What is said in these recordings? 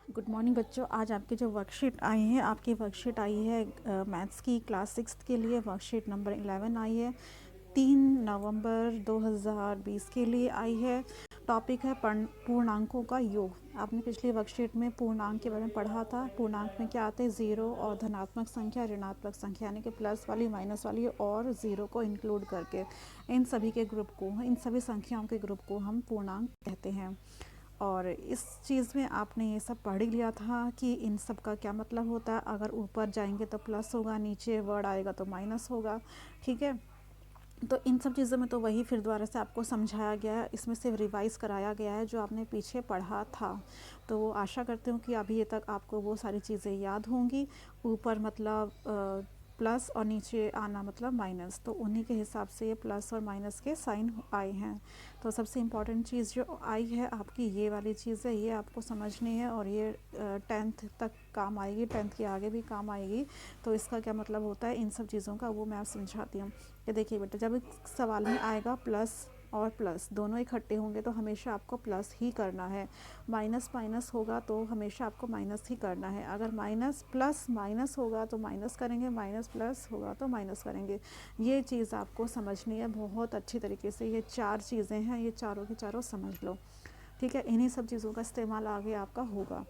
Good morning बच्चों। आज आपकी जो वर्कशीट आई है, आपकी वर्कशीट आई है मैथ्स की क्लास 6 के लिए। वर्कशीट नंबर 11 आई है, 3 नवंबर 2020 के लिए आई है। टॉपिक है पूर्णांकों का योग। आपने पिछली वर्कशीट में पूर्णांक के बारे में पढ़ा था। पूर्णांक में क्या आते हैं, ज़ीरो और धनात्मक संख्या, ऋणात्मक संख्या, यानी कि प्लस वाली, माइनस वाली और ज़ीरो को इंक्लूड करके इन सभी के ग्रुप को, इन सभी संख्याओं के ग्रुप को हम पूर्णांक कहते हैं। और इस चीज़ में आपने ये सब पढ़ ही लिया था कि इन सब का क्या मतलब होता है। अगर ऊपर जाएंगे तो प्लस होगा, नीचे वर्ड आएगा तो माइनस होगा। ठीक है, तो इन सब चीज़ों में तो वही फिर दोबारा से आपको समझाया गया है, इसमें सिर्फ रिवाइज़ कराया गया है जो आपने पीछे पढ़ा था। तो आशा करती हूँ कि अभी तक आपको वो सारी चीज़ें याद होंगी। ऊपर मतलब प्लस और नीचे आना मतलब माइनस, तो उन्हीं के हिसाब से ये प्लस और माइनस के साइन आए हैं। तो सबसे इम्पॉर्टेंट चीज़ जो आई है आपकी ये वाली चीज़ है, ये आपको समझनी है और ये 10th तक काम आएगी, 10th के आगे भी काम आएगी। तो इसका क्या मतलब होता है इन सब चीज़ों का, वो मैं आप समझाती हूँ। कि देखिए बेटा, जब सवाल में आएगा प्लस और प्लस दोनों इकट्ठे होंगे तो हमेशा आपको प्लस ही करना है। माइनस माइनस होगा तो हमेशा आपको माइनस ही करना है। अगर माइनस प्लस माइनस होगा तो माइनस करेंगे, माइनस प्लस होगा तो माइनस करेंगे। ये चीज़ आपको समझनी है बहुत अच्छी तरीके से। ये 4 चीज़ें हैं, ये चारों की चारों समझ लो। ठीक है, इन्हीं सब चीज़ों का इस्तेमाल आगे आपका होगा।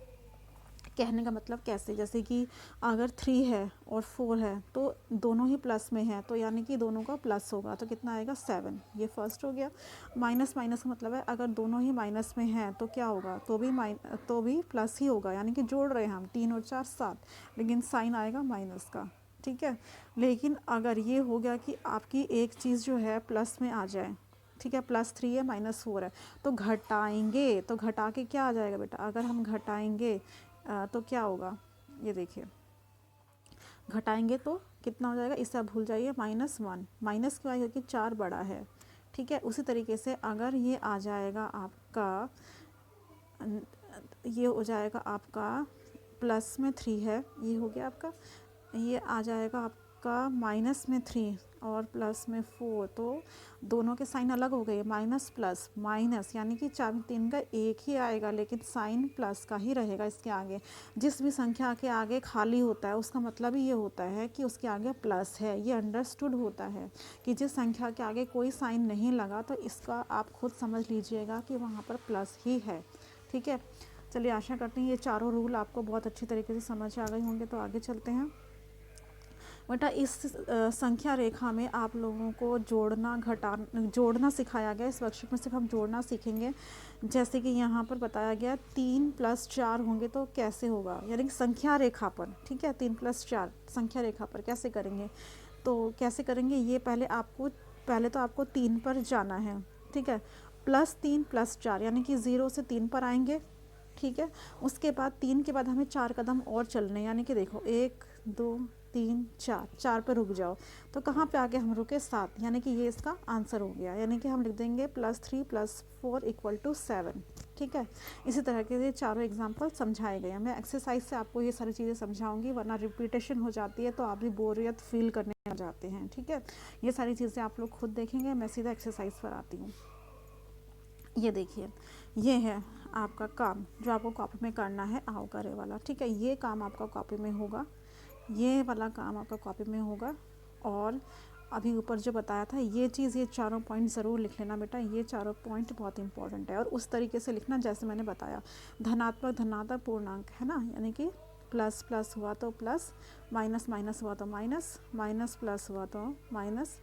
कहने का मतलब कैसे, जैसे कि अगर 3 है और 4 है तो दोनों ही प्लस में है, तो यानी कि दोनों का प्लस होगा तो कितना आएगा 7। ये फर्स्ट हो गया। माइनस माइनस का मतलब है अगर दोनों ही माइनस में हैं तो क्या होगा, तो भी प्लस ही होगा, यानी कि जोड़ रहे हैं हम 3 और 4 7, लेकिन साइन आएगा माइनस का। ठीक है, लेकिन अगर ये हो गया कि आपकी एक चीज़ जो है प्लस में आ जाए, ठीक है, +3 है -4 है, तो घटाएंगे तो घटा के क्या आ जाएगा बेटा, अगर हम घटाएंगे तो क्या होगा, ये देखिए घटाएंगे तो कितना हो जाएगा, इसे आप भूल जाइए, -1। माइनस क्यों आएगा, क्योंकि 4 बड़ा है। ठीक है, उसी तरीके से अगर ये आ जाएगा आपका, ये हो जाएगा आपका प्लस में 3 है, ये हो गया आपका, ये आ जाएगा आपका माइनस में 3 और प्लस में 4, तो दोनों के साइन अलग हो गए, माइनस प्लस माइनस, यानी कि 4 में 3 का एक ही आएगा, लेकिन साइन प्लस का ही रहेगा इसके आगे। जिस भी संख्या के आगे खाली होता है उसका मतलब ही ये होता है कि उसके आगे प्लस है। ये अंडरस्टूड होता है कि जिस संख्या के आगे कोई साइन नहीं लगा तो इसका आप खुद समझ लीजिएगा कि वहाँ पर प्लस ही है। ठीक है, चलिए आशा करती हूँ ये चारों रूल आपको बहुत अच्छी तरीके से समझ आ गए होंगे। तो आगे चलते हैं बेटा। इस संख्या रेखा में आप लोगों को जोड़ना सिखाया गया। इस वर्कशीट में सिर्फ हम जोड़ना सीखेंगे। जैसे कि यहाँ पर बताया गया 3 + 4 होंगे तो कैसे होगा, यानी कि संख्या रेखा पर। ठीक है, 3 + 4 संख्या रेखा पर कैसे करेंगे, तो कैसे करेंगे ये पहले तो आपको 3 पर जाना है। ठीक है, +3 + 4 यानी कि 0 से 3 पर आएंगे। ठीक है, उसके बाद 3 के बाद हमें 4 कदम और चलने, यानी कि देखो 1 2 3 4 पे रुक जाओ, तो कहाँ पे आगे हम रुके 7, यानी कि ये इसका आंसर हो गया। यानी कि हम लिख देंगे +3 + 4 = 7। ठीक है, इसी तरह के ये चारों एग्जाम्पल समझाए गए हैं। मैं एक्सरसाइज से आपको ये सारी चीज़ें समझाऊंगी, वरना रिपीटेशन हो जाती है तो आप भी बोरियत फील करने लग जाते हैं। ठीक है, ये सारी चीज़ें आप लोग खुद देखेंगे, मैं सीधा एक्सरसाइज पर आती हूँ। ये देखिए, ये है आपका काम जो आपको कॉपी में करना है, आओ करे वाला। ठीक है, ये काम आपका कॉपी में होगा, ये वाला काम आपका कॉपी में होगा। और अभी ऊपर जो बताया था ये चीज़, ये चारों पॉइंट ज़रूर लिख लेना बेटा। ये चारों पॉइंट बहुत इंपॉर्टेंट है और उस तरीके से लिखना जैसे मैंने बताया। धनात्मक पूर्णांक है ना, यानी कि प्लस प्लस हुआ तो प्लस, माइनस माइनस हुआ तो माइनस, माइनस प्लस हुआ तो माइनस,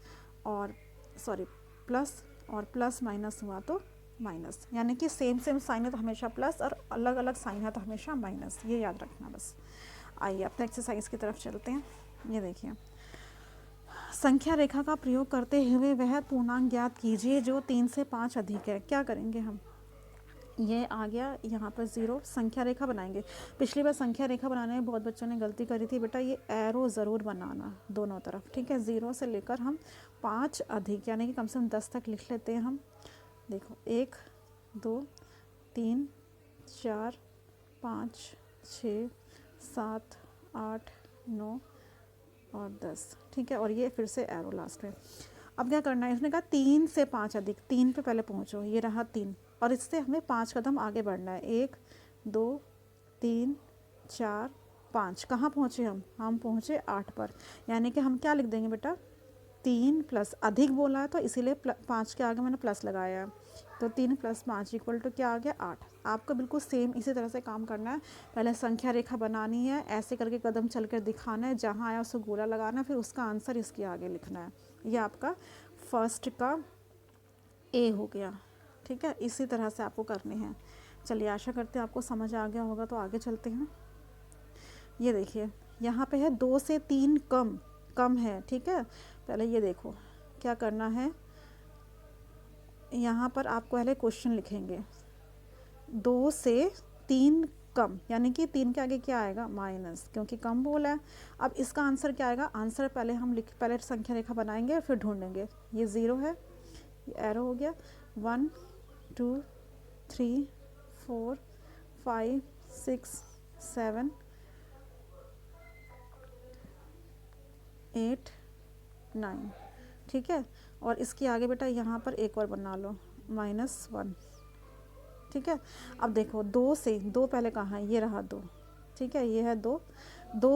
और सॉरी प्लस, और प्लस माइनस हुआ तो माइनस, यानी कि सेम साइन है तो हमेशा प्लस और अलग अलग साइन है तो हमेशा माइनस। ये याद रखना बस। आइए अपने एक्सरसाइज की तरफ चलते हैं। ये देखिए, संख्या रेखा का प्रयोग करते हुए वह पूर्णांक ज्ञात कीजिए जो 3 से 5 अधिक है। क्या करेंगे हम, ये आ गया यहाँ पर 0, संख्या रेखा बनाएंगे। पिछली बार संख्या रेखा बनाने में बहुत बच्चों ने गलती करी थी बेटा, ये एरो ज़रूर बनाना दोनों तरफ। ठीक है, 0 से लेकर हम 5 अधिक, यानी कि कम से कम 10 तक लिख लेते हैं हम। देखो 1 2 3 4 5 6 7 8 9 और 10। ठीक है, और ये फिर से एरो लास्ट में। अब क्या करना है, उसने कहा 3 से 5 अधिक, 3 पे पहले पहुंचो, ये रहा 3, और इससे हमें 5 कदम आगे बढ़ना है। 1 2 3 4 5, कहाँ पहुँचे हम पहुँचे 8 पर। यानी कि हम क्या लिख देंगे बेटा, 3 प्लस अधिक बोला है तो इसीलिए 5 के आगे मैंने प्लस लगाया है, तो 3 + 5 इक्वल टू क्या आ गया 8। आपको बिल्कुल सेम इसी तरह से काम करना है। पहले संख्या रेखा बनानी है, ऐसे करके कदम चल कर दिखाना है, जहाँ आया उसको गोला लगाना है, फिर उसका आंसर इसके आगे लिखना है। ये आपका फर्स्ट का ए हो गया। ठीक है, इसी तरह से आपको करने हैं। चलिए, आशा करते हैं आपको समझ आ गया होगा, तो आगे चलते हैं। ये देखिए यहाँ पे है 2 से 3 कम है। ठीक है, पहले ये देखो क्या करना है, यहाँ पर आप पहले क्वेश्चन लिखेंगे 2 से 3 कम, यानी कि 3 के आगे क्या आएगा माइनस, क्योंकि कम बोला है। अब इसका आंसर क्या आएगा, आंसर पहले हम पहले संख्या रेखा बनाएंगे और फिर ढूंढेंगे। ये 0 है, ये एरो हो गया, 1 2 3 4 5 6 7 8 9। ठीक है, और इसके आगे बेटा यहाँ पर एक और बना लो, -1। ठीक है, अब देखो 2 से 2 पहले कहाँ है, ये रहा 2। ठीक है, ये है 2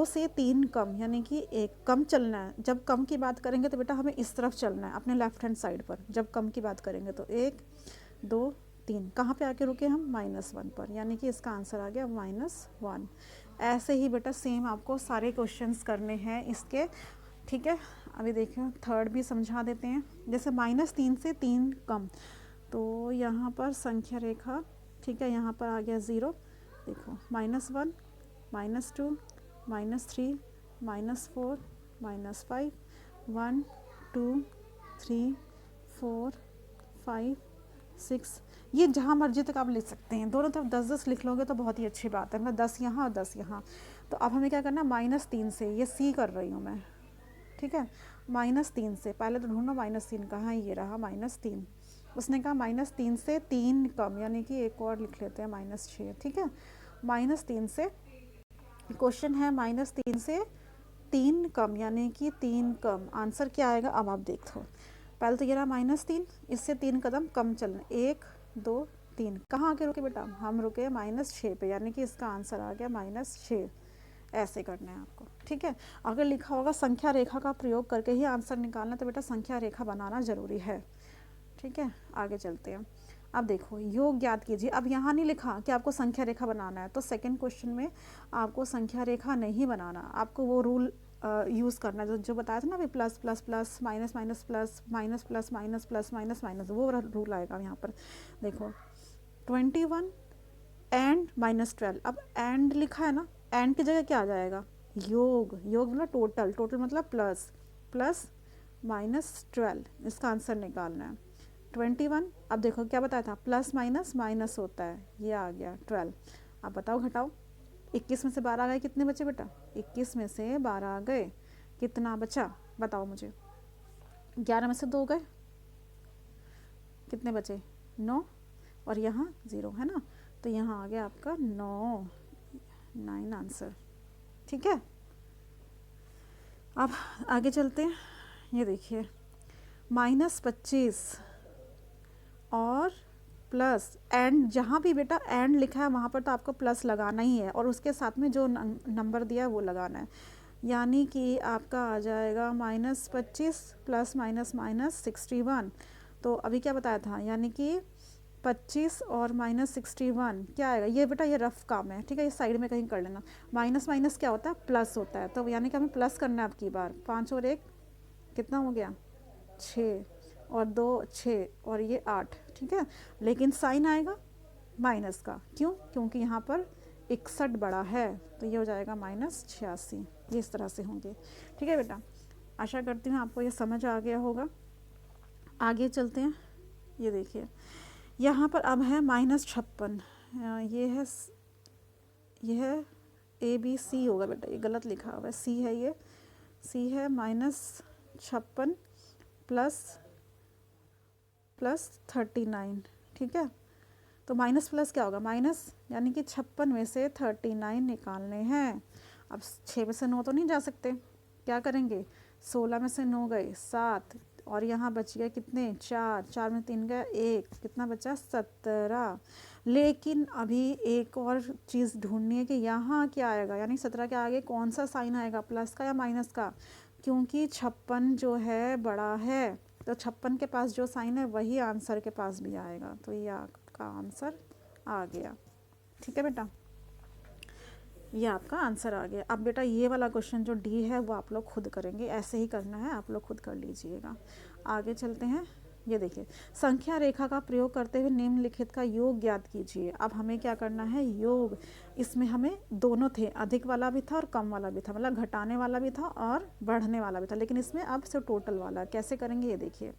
से 3 कम, यानी कि एक कम चलना है। जब कम की बात करेंगे तो बेटा हमें इस तरफ चलना है, अपने लेफ्ट हैंड साइड पर। जब कम की बात करेंगे तो 1 2 3, कहाँ पे आके रुके हम, -1 पर, यानी कि इसका आंसर आ गया -1। ऐसे ही बेटा सेम आपको सारे क्वेश्चंस करने हैं इसके। ठीक है, अभी देखिए थर्ड भी समझा देते हैं। जैसे -3 से 3 कम, तो यहाँ पर संख्या रेखा, ठीक है, यहाँ पर आ गया 0। देखो -1 -2 -3 -4 -5 1 2 3 4 5 6। ये जहाँ मर्जी तक आप लिख सकते हैं, दोनों तरफ 10-10 लिख लोगे तो बहुत ही अच्छी बात है, मतलब 10 यहाँ और 10 यहाँ। तो अब हमें क्या करना है, -3 से, ये सी कर रही हूँ मैं। ठीक है, -3 से पहले तो ढूंढो -3 कहाँ है, ये रहा -3। उसने कहा -3 से 3 कम, यानी कि एक और लिख लेते हैं -6। ठीक है, -3 से, क्वेश्चन है -3 से 3 कम, यानी कि 3 कम। आंसर क्या आएगा, अब आप देखो। पहले तो ये रहा -3, इससे 3 कदम कम चलना, 1 2 3, कहाँ आके रुके बेटा, हम रुके -6 पे, यानी कि इसका आंसर आ गया -6। ऐसे करना है आपको। ठीक है, अगर लिखा होगा संख्या रेखा का प्रयोग करके ही आंसर निकालना, तो बेटा संख्या रेखा बनाना ज़रूरी है। ठीक है, आगे चलते हैं। अब देखो योग ज्ञात कीजिए। अब यहाँ नहीं लिखा कि आपको संख्या रेखा बनाना है, तो सेकंड क्वेश्चन में आपको संख्या रेखा नहीं बनाना, आपको वो रूल यूज़ करना है जो बताया था ना अभी, plus plus plus minus minus plus minus plus minus plus minus minus, वो रूल आएगा यहाँ पर। देखो 21 एंड -12, अब एंड लिखा है ना, एंड की जगह क्या आ जाएगा, योग। योग मतलब टोटल, टोटल मतलब प्लस, प्लस -12, इसका आंसर निकालना है। 21, अब देखो क्या बताया था, प्लस माइनस माइनस होता है, ये आ गया 12। अब बताओ घटाओ, 21 में से 12 आ गए, कितने बचे बेटा, 21 में से 12 आ गए, कितना बचा बताओ मुझे। 11 में से 2 गए, कितने बचे 9, और यहाँ 0 है ना, तो यहाँ आ गया आपका 9 आंसर। ठीक है, अब आगे चलते हैं। ये देखिए -25 और प्लस एंड, जहाँ भी बेटा एंड लिखा है वहाँ पर तो आपको प्लस लगाना ही है, और उसके साथ में जो नंबर दिया है वो लगाना है। यानी कि आपका आ जाएगा -25 प्लस माइनस माइनस 61। तो अभी क्या बताया था, यानी कि 25 और -61 क्या आएगा, ये बेटा ये रफ काम है। ठीक है, ये साइड में कहीं कर लेना। माइनस माइनस क्या होता है, प्लस होता है, तो यानी कि हमें प्लस करना है अब की बार। 5 और 1 कितना हो गया, 6, और 2 6, और ये 8। ठीक है, लेकिन साइन आएगा माइनस का, क्यों, क्योंकि यहाँ पर 61 बड़ा है, तो ये हो जाएगा -86। ये इस तरह से होंगे। ठीक है बेटा, आशा करती हूँ आपको ये समझ आ गया होगा। आगे चलते हैं। ये देखिए यहाँ पर अब है -56, ये है ABC होगा बेटा, ये गलत लिखा हुआ है, C है, ये C है -56 प्लस 39। ठीक है, तो माइनस प्लस क्या होगा, माइनस, यानी कि 56 में से 39 निकालने हैं। अब 6 में से 9 तो नहीं जा सकते, क्या करेंगे, 16 में से 9 गए 7, और यहाँ बच गया कितने 4, 4 में 3 गया 1, कितना बचा 17। लेकिन अभी एक और चीज़ ढूंढनी है कि यहाँ क्या आएगा, यानी 17 के आगे कौन सा साइन आएगा, प्लस का या माइनस का, क्योंकि 56 जो है बड़ा है, तो 56 के पास जो साइन है वही आंसर के पास भी आएगा। तो ये आपका आंसर आ गया। ठीक है बेटा, ये आपका आंसर आ गया। अब बेटा ये वाला क्वेश्चन जो डी है वो आप लोग खुद करेंगे, ऐसे ही करना है, आप लोग खुद कर लीजिएगा। आगे चलते हैं। ये देखिए, संख्या रेखा का प्रयोग करते हुए निम्नलिखित का योग ज्ञात कीजिए। अब हमें क्या करना है, योग। इसमें हमें दोनों थे, अधिक वाला भी था और कम वाला भी था, मतलब घटाने वाला भी था और बढ़ने वाला भी था, लेकिन इसमें अब सिर्फ टोटल वाला। कैसे करेंगे ये देखिए,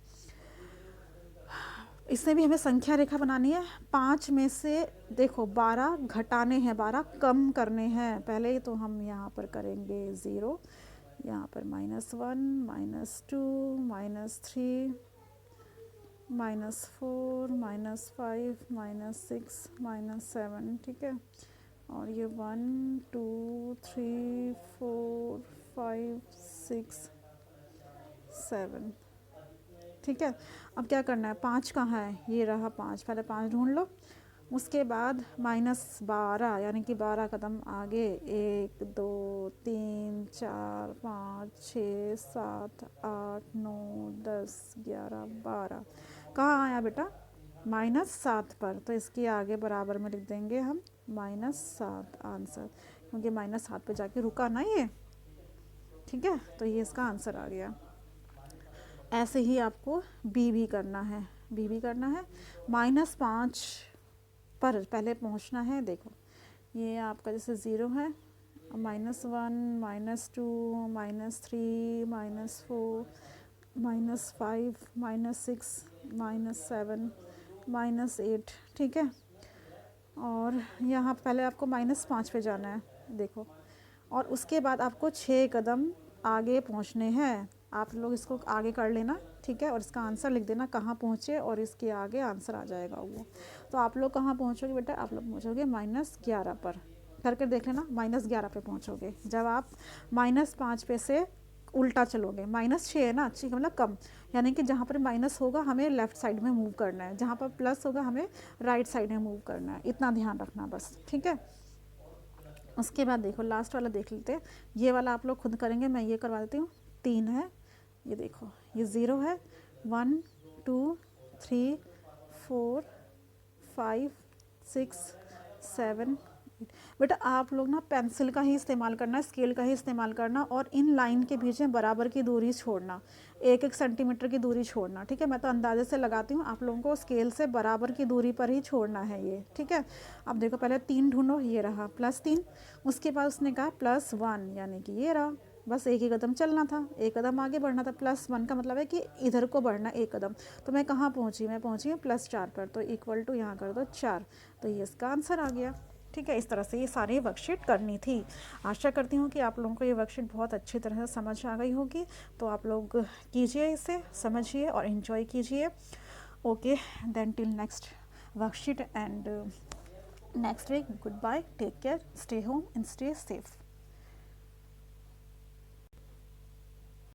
इसमें भी हमें संख्या रेखा बनानी है। 5 में से देखो 12 घटाने हैं, 12 कम करने हैं। पहले तो हम यहाँ पर करेंगे 0, यहाँ पर -1, -2, -3, -4, -5, -6, -7। ठीक है, और ये 1 2 3 4 5 6 7। ठीक है, अब क्या करना है, 5 कहाँ है, ये रहा 5, पहले 5 ढूंढ लो। उसके बाद -12 यानी कि 12 कदम आगे, 1 2 3 4 5 6 7 8 9 10 11 12, कहाँ आया बेटा, -7 पर। तो इसके आगे बराबर में लिख देंगे हम -7 आंसर, क्योंकि -7 पे जाके रुका ना ये। ठीक है, तो ये इसका आंसर आ गया। ऐसे ही आपको बी भी करना है, बी भी करना है। -5 पर पहले पहुंचना है। देखो ये आपका जैसे 0 है, -1 -2 -3 -4 -5 -6 -7 -8। ठीक है, और यहाँ पहले आपको -5 पे जाना है, देखो, और उसके बाद आपको 6 कदम आगे पहुँचने हैं। आप लोग इसको आगे कर लेना, ठीक है, और इसका आंसर लिख देना कहाँ पहुँचे, और इसके आगे आंसर आ जाएगा वो। तो आप लोग कहाँ पहुँचोगे बेटा, आप लोग पहुँचोगे -11 पर, करके देख लेना, -11 पे पहुँचोगे। जब आप -5 पे से उल्टा चलोगे, -6 है ना, ठीक, मतलब कम, यानी कि जहाँ पर माइनस होगा हमें लेफ़्ट साइड में मूव करना है, जहाँ पर प्लस होगा हमें राइट साइड में मूव करना है, इतना ध्यान रखना बस। ठीक है, उसके बाद देखो लास्ट वाला देख लेते हैं। ये वाला आप लोग खुद करेंगे, मैं ये करवा देती हूँ। 3 है, ये देखो, ये 0 है, 1 2 3 4 5 6 7 8। बेटा आप लोग ना पेंसिल का ही इस्तेमाल करना, स्केल का ही इस्तेमाल करना, और इन लाइन के बीच में बराबर की दूरी छोड़ना, 1-1 सेंटीमीटर की दूरी छोड़ना। ठीक है, मैं तो अंदाजे से लगाती हूँ, आप लोगों को स्केल से बराबर की दूरी पर ही छोड़ना है ये। ठीक है, अब देखो पहले 3 ढूंढो, ये रहा +3, उसके बाद उसने कहा +1, यानी कि ये रहा, बस एक ही कदम चलना था, एक कदम आगे बढ़ना था। +1 का मतलब है कि इधर को बढ़ना एक कदम। तो मैं कहाँ पहुँची, मैं पहुँची हूँ +4 पर, तो इक्वल टू यहाँ कर दो 4, तो ये इसका आंसर आ गया। ठीक है, इस तरह से ये सारी वर्कशीट करनी थी। आशा करती हूँ कि आप लोगों को ये वर्कशीट बहुत अच्छी तरह से समझ आ गई होगी। तो आप लोग कीजिए, इसे समझिए और एंजॉय कीजिए। Okay, then till next worksheet and next week, goodbye, take care, stay home and stay safe.